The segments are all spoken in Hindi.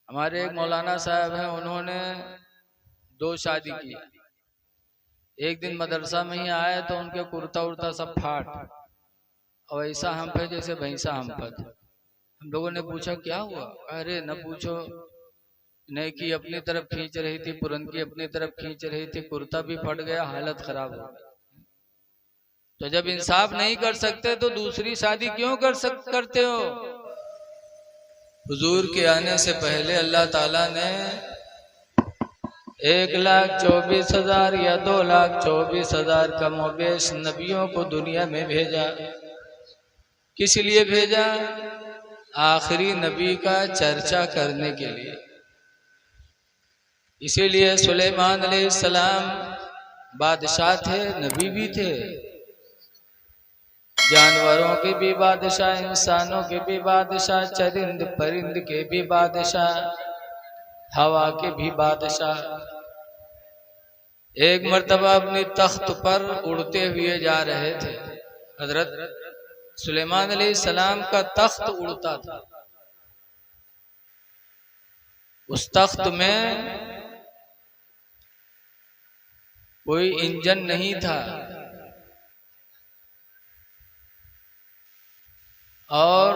हमारे एक मौलाना साहब हैं, उन्होंने 2 शादी की। एक दिन मदरसा में ही आए तो उनके कुर्ता उर्ता सब फाट और ऐसा हम पे जैसे भैंसा हम पर। हम लोगों ने पूछा क्या हुआ? अरे न पूछो, नई की अपनी तरफ खींच रही थी, पुरन की अपनी तरफ खींच रही थी, कुर्ता भी फट गया, हालत खराब हो गई। तो जब इंसाफ नहीं कर सकते तो दूसरी शादी क्यों करते हो? हुजूर के आने से पहले अल्लाह ताला ने 1,24,000 या 2,24,000 कमोबेश नबियों को दुनिया में भेजा। किस लिए भेजा? आखिरी नबी का चर्चा करने के लिए। इसीलिए सुलेमान अलैहिस्सलाम बादशाह थे, नबी भी थे, जानवरों के भी बादशाह, इंसानों के भी बादशाह, चरिंद परिंद के भी बादशाह, हवा के भी बादशाह। एक मर्तबा अपनी तख्त पर उड़ते हुए जा रहे थे। हजरत सुलेमान अलैहिस्सलाम का तख्त उड़ता था। उस तख्त में कोई इंजन नहीं था और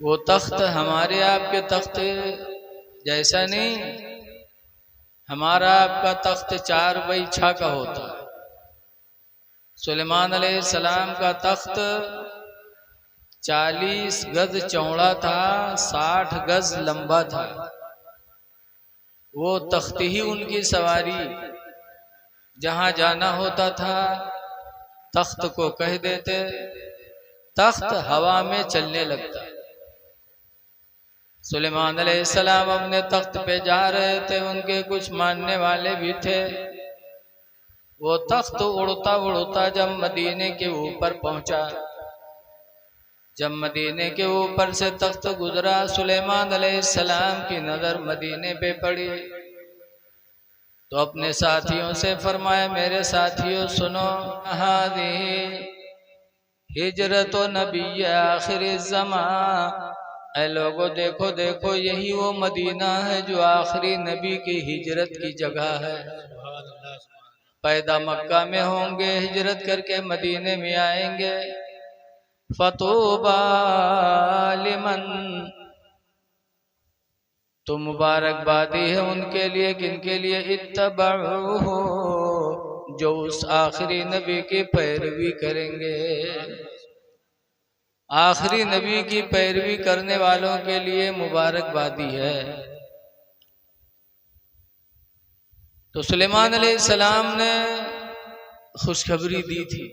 वो तख्त हमारे आपके तख्त जैसा नहीं। हमारा आपका तख्त 4x6 का होता है। सुलेमान अलैहिस्सलाम का तख्त 40 गज चौड़ा था, 60 गज लंबा था। वो तख्त ही उनकी सवारी। जहां जाना होता था तख्त को कह देते, तख्त हवा में चलने लगता। सुलेमान अलैहिस्सलाम अपने तख्त पे जा रहे थे, उनके कुछ मानने वाले भी थे। वो तख्त उड़ता उड़ता जब मदीने के ऊपर पहुंचा, जब मदीने के ऊपर से तख्त गुजरा, सुलेमान अलैहिस्सलाम की नजर मदीने पे पड़ी तो अपने साथियों से फरमाया, मेरे साथियों सुनो, हादी हिजरत नबी आखिर ज़मान। ऐ लोगो देखो देखो, यही वो मदीना है जो आखिरी नबी की हिजरत की जगह है। पैदा मक्का में होंगे, हिजरत करके मदीने में आएंगे। फतूबा लिमन, तो मुबारकबादी है उनके लिए, किनके लिए? इत्तबऊहु, जो उस आखिरी नबी की पैरवी करेंगे। आखिरी नबी की पैरवी करने वालों के लिए मुबारकबादी है। तो सुलेमान अलैहिस्सलाम ने खुशखबरी दी थी।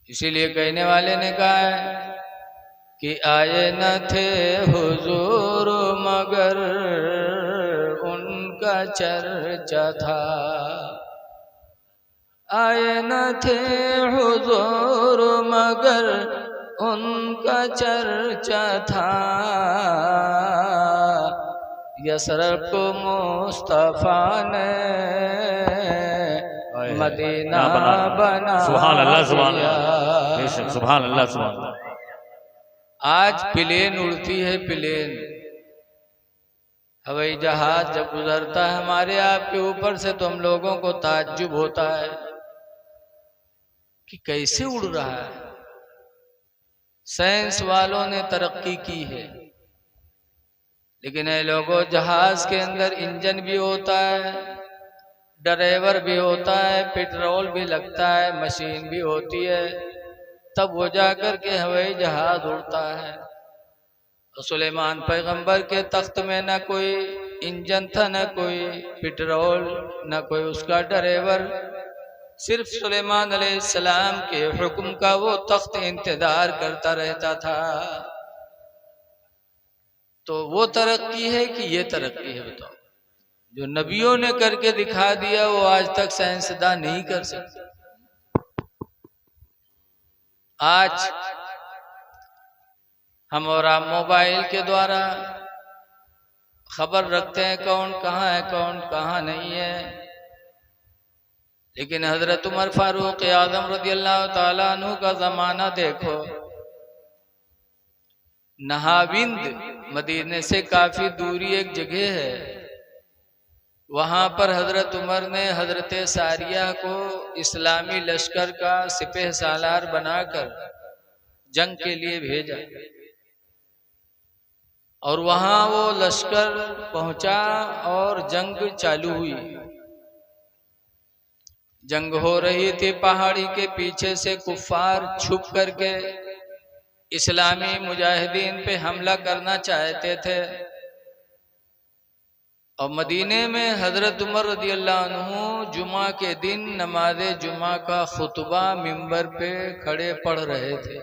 इसीलिए कहने वाले ने कहा है कि आए न थे हुजूर मगर उनका चर्चा था। आए न थे हुजूर मगर उनका चर्चा था। यसरब को मुस्तफा ने मदीना बना। सुभान अल्लाह, सुभान अल्लाह, सुभान अल्लाह, सुभान अल्लाह। आज प्लेन उड़ती है, प्लेन, हवाई जहाज जब गुजरता है हमारे आपके ऊपर से तो हम लोगों को ताज्जुब होता है कि कैसे उड़ रहा है। साइंस वालों ने तरक्की की है, लेकिन ये लोगों, जहाज के अंदर इंजन भी होता है, ड्राइवर भी होता है, पेट्रोल भी लगता है, मशीन भी होती है, तब वो जाकर के हवाई जहाज उड़ता है। सुलेमान पैगंबर के तख्त में न कोई इंजन था, न कोई पेट्रोल, न कोई उसका ड्राइवर, सिर्फ सुलेमान अलैहिस्सलाम के हुक्म का वो तख्त इंतजार करता रहता था। तो वो तरक्की है कि ये तरक्की है? बताओ। जो नबियों ने करके दिखा दिया वो आज तक साइंसदान नहीं कर सकते। आज हम और आप मोबाइल के द्वारा खबर रखते हैं कौन कहाँ है, कौन कहाँ नहीं है। लेकिन हजरत उमर फारूक आजम रज़ियल्लाहु ताला अन्हु का जमाना देखो, नहाविंद मदीने से काफी दूरी एक जगह है, वहां पर हजरत उमर ने हजरत सारिया को इस्लामी लश्कर का सिपह सालार बनाकर जंग के लिए भेजा और वहां वो लश्कर पहुंचा और जंग चालू हुई। जंग हो रही थी, पहाड़ी के पीछे से कुफ्फार छुप करके इस्लामी मुजाहिदीन पे हमला करना चाहते थे और मदीने में हजरत उमर रज़ी अल्लाह अन्हु जुमा के दिन नमाज जुमा का खुतबा मिंबर पे खड़े पढ़ रहे थे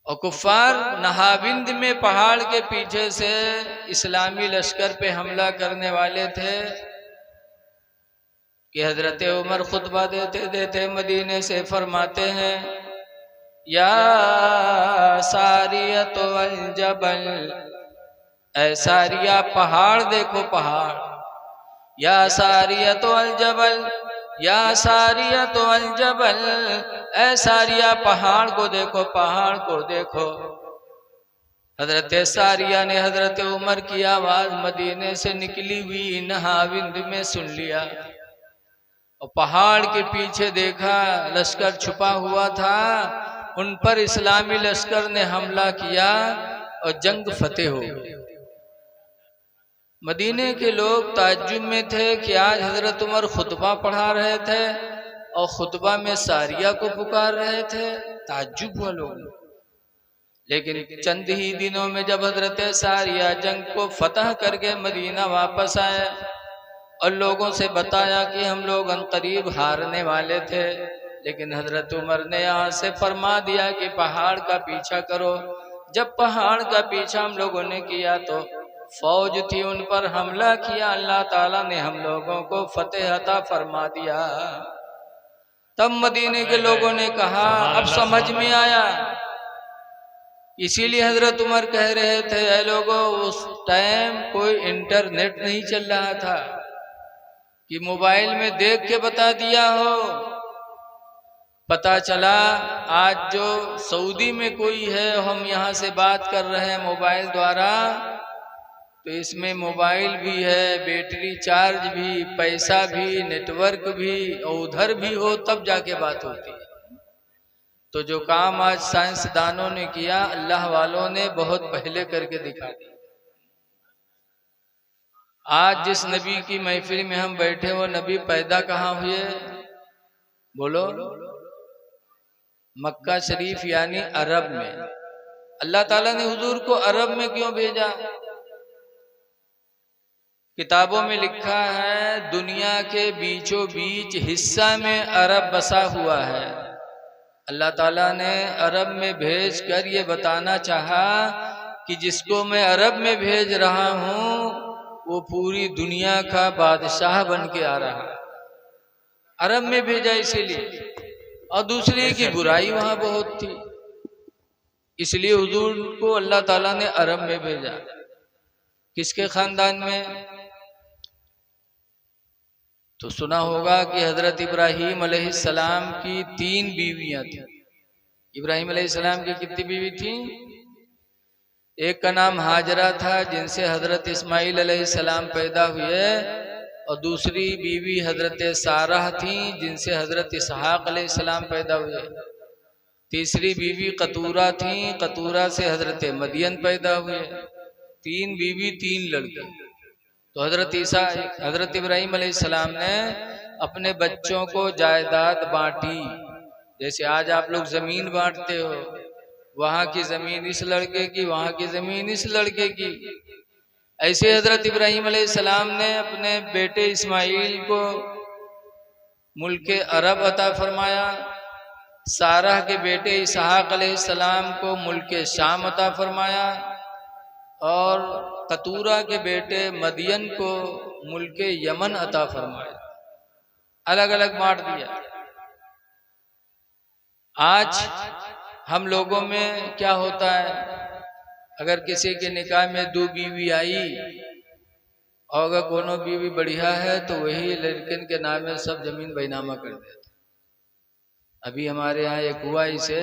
और कुफ्फार नहाविंद में पहाड़ के पीछे से इस्लामी लश्कर पे हमला करने वाले थे कि हजरत उमर खुतबा देते देते मदीने से फरमाते हैं, या सारियत वल जबल, ऐ सारिया पहाड़ देखो पहाड़, या सारियत वल जबल, या सारियत वल जबल, ऐ सारिया पहाड़ को देखो पहाड़ को देखो। हजरत सारिया ने हजरत उमर की आवाज मदीने से निकली हुई नहाविंद में सुन लिया और पहाड़ के पीछे देखा लश्कर छुपा हुआ था, उन पर इस्लामी लश्कर ने हमला किया और जंग फतेह हो गई। मदीने के लोग ताज्जुब में थे कि आज हजरत उमर खुतबा पढ़ा रहे थे और खुतबा में सारिया को पुकार रहे थे, ताज्जुब हुआ लोग। लेकिन चंद ही दिनों में जब हजरत सारिया जंग को फतह करके मदीना वापस आए और लोगों से बताया कि हम लोग अनकरीब हारने वाले थे, लेकिन हजरत उमर ने यहाँ से फरमा दिया कि पहाड़ का पीछा करो। जब पहाड़ का पीछा हम लोगों ने किया तो फौज थी, उन पर हमला किया, अल्लाह ताला ने हम लोगों को फतेह अता फरमा दिया। तब मदीने के लोगों ने कहा अब समझ में आया। इसीलिए हजरत उमर कह रहे थे, ऐ लोगों, उस टाइम कोई इंटरनेट नहीं चल रहा था कि मोबाइल में देख के बता दिया हो। पता चला आज जो सऊदी में कोई है, हम यहाँ से बात कर रहे हैं मोबाइल द्वारा, तो इसमें मोबाइल भी है, बैटरी चार्ज भी, पैसा भी, नेटवर्क भी, और उधर भी हो तब जाके बात होती है। तो जो काम आज साइंसदानों ने किया, अल्लाह वालों ने बहुत पहले करके दिखा दिया। आज जिस नबी की महफिल में हम बैठे, वो नबी पैदा कहाँ हुए? बोलो। मक्का शरीफ यानी अरब में। अल्लाह ताला ने हुजूर को अरब में क्यों भेजा? किताबों में लिखा है दुनिया के बीचों बीच हिस्सा में अरब बसा हुआ है। अल्लाह ताला ने अरब में भेज कर ये बताना चाहा कि जिसको मैं अरब में भेज रहा हूँ वो पूरी दुनिया का बादशाह बन के आ रहा है। अरब में भेजा इसीलिए, और दूसरे की बुराई वहां बहुत थी, इसलिए हुजूर को अल्लाह ताला ने अरब में भेजा। किसके खानदान में? तो सुना होगा कि हजरत इब्राहीम अलैहिस्सलाम की 3 बीवियां थी। इब्राहीम अलैहिस्सलाम की कितनी बीवी थी? एक का नाम हाजरा था, जिनसे हजरत इस्माइल अलैहिस्सलाम पैदा हुए, और दूसरी बीवी हजरत साराह थी, जिनसे हजरत इसहाक अलैहिस्सलाम पैदा हुए। तीसरी बीवी कतूरा थी, कतूरा से हजरत मदियन पैदा हुए। 3 बीवी 3 लड़के। तो हजरत इब्राहीम अलैहिस्सलाम ने अपने बच्चों को जायदाद बांटी, जैसे आज आप लोग जमीन बांटते हो, वहां की जमीन इस लड़के की, वहां की जमीन इस लड़के की। ऐसे हजरत इब्राहीम अलैहिस्सलाम ने अपने बेटे इस्माइल को मुल्क अरब अता फरमाया, साराह के बेटे इसहाक अलैहिस्सलाम को मुल्क शाम अता फरमाया, और कतूरा के बेटे मदियन को मुल्क यमन अता फरमाया। अलग अलग बांट दिया। आज हम लोगों में क्या होता है, अगर किसी के निकाह में 2 बीवी आई और अगर कोनो बीवी बढ़िया है तो वही लड़कन के नाम में सब जमीन बैनामा कर देते। अभी हमारे यहाँ एक हुआ, इसे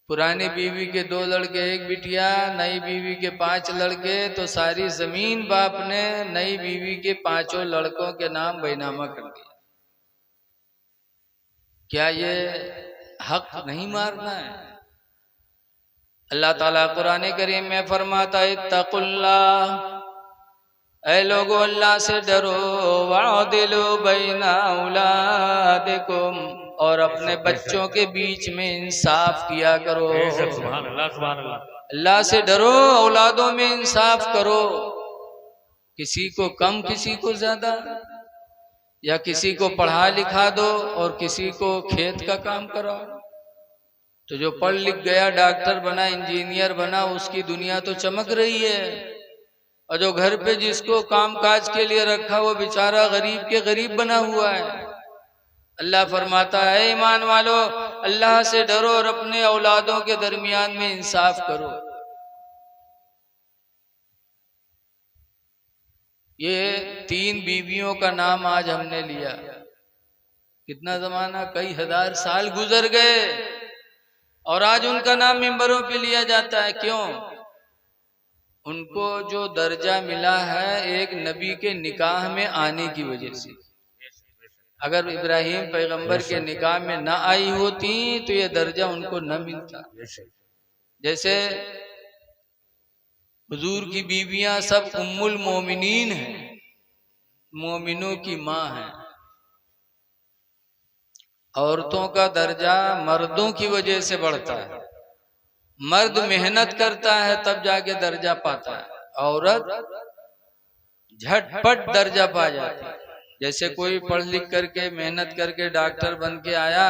पुरानी बीवी के 2 लड़के 1 बिटिया, नई बीवी के 5 लड़के, तो सारी जमीन बाप ने नई बीवी के 5 लड़कों के नाम बैनामा कर दिया। क्या ये हक नहीं मारना है? अल्लाह ताला कुरान करीम में फरमाता है इत्तकुल्लाह, ऐ लोगो अल्लाह से डरो, वादिलु बैना औलादिकुम, और अपने बच्चों के बीच में इंसाफ किया करो। सुभान अल्लाह, सुभान अल्लाह। अल्लाह से डरो, औलादों में इंसाफ करो, किसी को कम किसी को ज्यादा, या किसी को पढ़ा लिखा दो और किसी को खेत का काम कराओ। तो जो पढ़ लिख गया, डॉक्टर बना, इंजीनियर बना, उसकी दुनिया तो चमक रही है, और जो घर पे जिसको काम काज के लिए रखा वो बेचारा गरीब के गरीब बना हुआ है। अल्लाह फरमाता है ईमान वालो, अल्लाह से डरो और अपने औलादों के दरमियान में इंसाफ करो। ये 3 बीवियों का नाम आज हमने लिया। कितना जमाना, कई हजार साल गुजर गए और आज उनका नाम मिंबरों पे लिया जाता है। क्यों? उनको जो दर्जा मिला है एक नबी के निकाह में आने की वजह से। अगर इब्राहिम पैगंबर के निकाह में न आई होती तो ये दर्जा उनको न मिलता। जैसे हुजूर की बीवियां सब उम्मुल मोमिनीन हैं, मोमिनों की माँ हैं। औरतों का दर्जा मर्दों की वजह से बढ़ता है। मर्द मेहनत करता है तब जाके दर्जा पाता है, औरत झटपट दर्जा पा जाती है। जैसे कोई पढ़ लिख करके मेहनत करके डॉक्टर बन के आया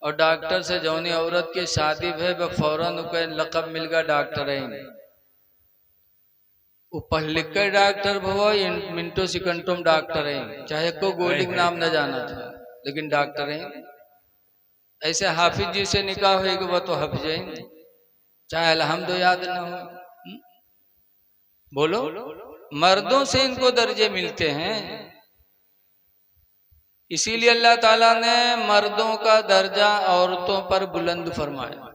और डॉक्टर से जौनी औरत की शादी भे फौरन उनका लक़ब मिल गया डॉक्टर है। वो पढ़ लिख कर डॉक्टर भो मिनटों सेकंडों में डॉक्टर है, चाहे को गोली नाम न जाना था लेकिन डॉक्टर है। ऐसे हाफिज जी से निकाह होगी वह तो हाफिज है, चाहे अलहम्दो याद न हो। बोलो, मर्दों से इनको दर्जे मिलते हैं। इसीलिए अल्लाह ताला ने मर्दों का दर्जा औरतों पर बुलंद फरमाया।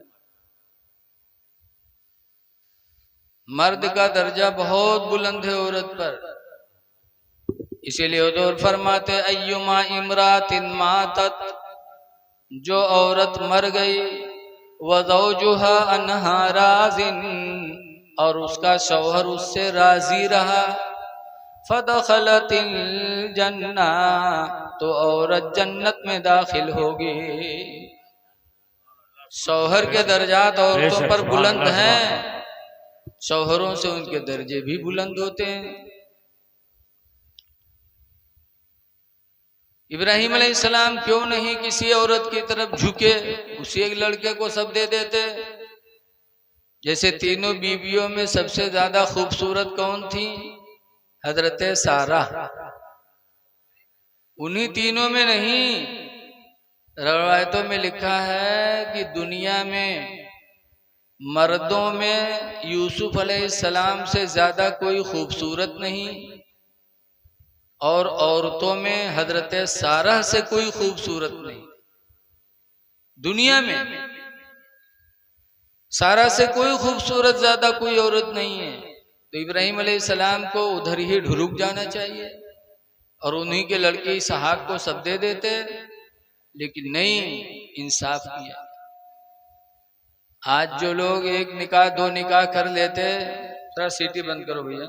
मर्द का दर्जा बहुत बुलंद है औरत पर। इसीलिए हुजूर फरमाते अय्युमा इमरातिन मातत, जो औरत मर गई, व ज़ौजुहा अन्हा राज़िन, और उसका शौहर उससे राजी रहा, फदखलतिल जन्ना, तो औरत जन्नत में दाखिल होगी। शौहर के दर्जात औरतों पर बुलंद हैं, शौहरों से उनके दर्जे भी बुलंद होते हैं। इब्राहिम अलैहिस्सलाम क्यों नहीं किसी औरत की तरफ झुके, उसी एक लड़के को सब दे देते। जैसे तीनों बीवियों में सबसे ज्यादा खूबसूरत कौन थी? हजरत सारा। उन्हीं तीनों में नहीं, रवायतों में लिखा है कि दुनिया में मर्दों में यूसुफ अलैहिस्सलाम से ज्यादा कोई खूबसूरत नहीं, और औरतों में हजरत सारा से कोई खूबसूरत नहीं। दुनिया में सारा से कोई खूबसूरत ज्यादा कोई औरत नहीं है। तो इब्राहिम अलैहिस्सलाम को उधर ही ढुरुक जाना चाहिए और उन्हीं के लड़के इसहाक को सब दे देते, लेकिन नहीं, इंसाफ किया। आज जो लोग 1 निकाह 2 निकाह कर लेते, थोड़ा सीटी बंद करो भैया,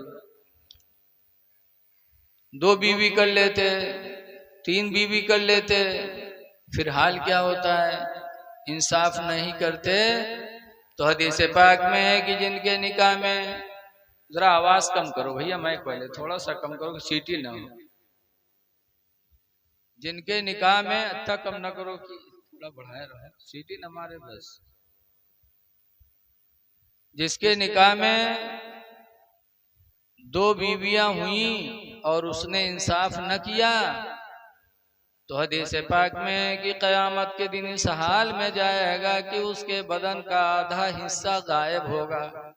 2 बीवी कर लेते, 3 बीवी कर लेते, फिर हाल क्या होता है? इंसाफ नहीं करते। तो हदीस पाक में है कि जिनके निकाह में, जरा आवाज कम करो भैया, माइक पहले थोड़ा सा कम करो, सीटी ना हो। जिनके निकाह में अच्छा कम ना करो कि थोड़ा बढ़ाए रहो, सीटी न मारे बस। जिसके निकाह में 2 बीवियां हुई और उसने इंसाफ न किया, तो हदीस पाक में कि क़यामत के दिन इस हाल में जाएगा कि उसके बदन का आधा हिस्सा गायब होगा।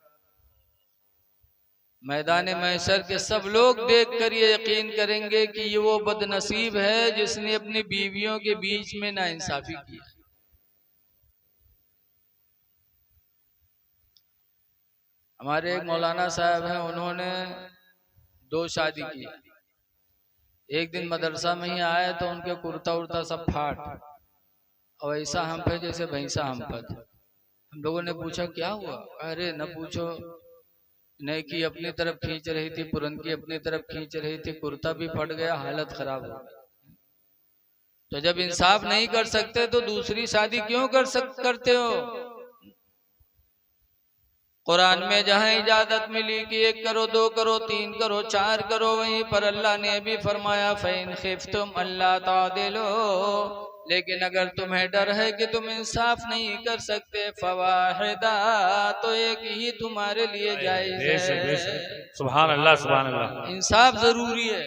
मैदान महशर के सब लोग देखकर ये यकीन करेंगे कि ये वो बदनसीब है जिसने अपनी बीवियों के बीच में नाइंसाफी की। हमारे एक मौलाना साहब हैं, उन्होंने 2 शादी की। एक दिन मदरसा में ही आए तो उनके कुर्ता उर्ता सब फाट और ऐसा हम पे जैसे भैंसा हम पर। हम लोगों ने पूछा क्या हुआ? अरे न पूछो, नई की अपनी तरफ खींच रही थी, पुरन की अपनी तरफ खींच रही थी, कुर्ता भी फट गया, हालत खराब हो गई। तो जब इंसाफ नहीं कर सकते तो दूसरी शादी क्यों करते हो? कुरान में जहां इजाजत मिली कि 1 करो, 2 करो, 3 करो, 4 करो, वहीं पर अल्लाह ने भी फरमाया फ़इन खिफ्तुम अल्ला तादिलू, लेकिन अगर तुम्हें डर है कि तुम इंसाफ नहीं कर सकते, फवाहिदा, तो एक ही तुम्हारे लिए जायज है। सुभान अल्लाह सुभान अल्लाह। इंसाफ जरूरी है।